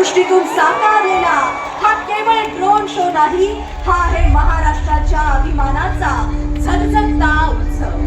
दृष्टीतून साकारलेला हा केवळ ड्रोन शो नाही, हा आहे महाराष्ट्राच्या अभिमानाचा झगझगता उत्सव.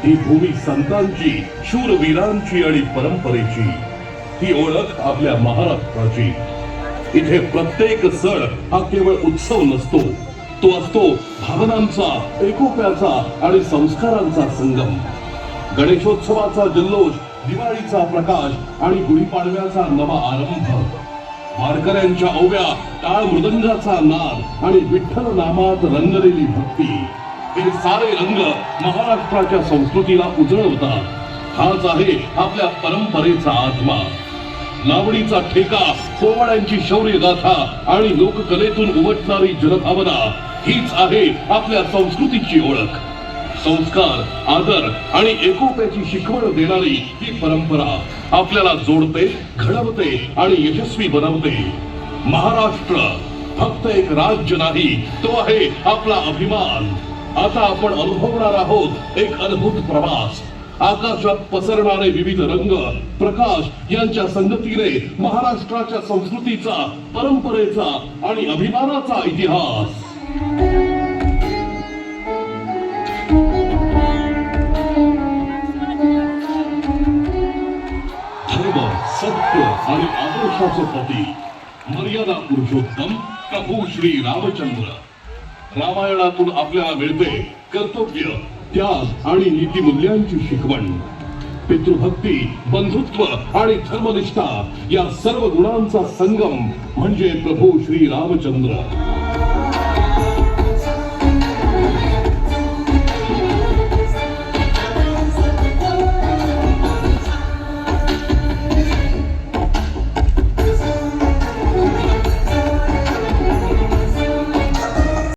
ही भूमी संतांची, शूरवीरांची आणि परंपरेची, ही ओळख आपल्या महाराष्ट्राची. इथे प्रत्येक सण हा केवळ उत्सव नसतो, तो असतो भावनांचा, एकोप्याचा आणि संस्कारांचा संगम. गणेशोत्सवाचा जल्लोष, दिवाळीचा प्रकाश आणि गुढीपाडव्याचा नवा आरंभ, वारकऱ्यांच्या ओव्या, टाळ मृदंगाचा नाद आणि विठ्ठल नामात रंगलेली भक्ती, हे सारे रंग महाराष्ट्राच्या संस्कृतीला उजळवतात. हाच आहे आपल्या परंपरेचा आत्मा. लावणीचा ठेका, पोवाड्यांची शौर्य गाथा आणि लोककलेतून उमटणारी जनभावना, हीच आहे आपल्या संस्कृतीची ओळख. संस्कार, आदर आणि एकोप्याची शिकवण देणारी ही परंपरा आपल्याला जोडते, घडवते आणि यशस्वी बनवते. महाराष्ट्र फक्त एक राज्य नाही, तो आहे आपला अभिमान. आता आपण अनुभवणार आहोत एक अद्भुत प्रवास. आकाशात पसरणारे विविध रंग, प्रकाश यांच्या संगतीने महाराष्ट्राच्या संस्कृतीचा, परंपरेचा आणि अभिमानाचा इतिहास. धर्म, सत्य आणि आदर्शाचे प्रतीक, मर्यादा पुरुषोत्तम प्रभू श्री रामचंद्र. रामायणातून आपल्याला मिळते कर्तव्य, त्याग आणि नीतिमूल्यांची शिकवण. पितृभक्ती, बंधुत्व आणि धर्मनिष्ठा या सर्व गुणांचा संगम म्हणजे प्रभू श्री रामचंद्र.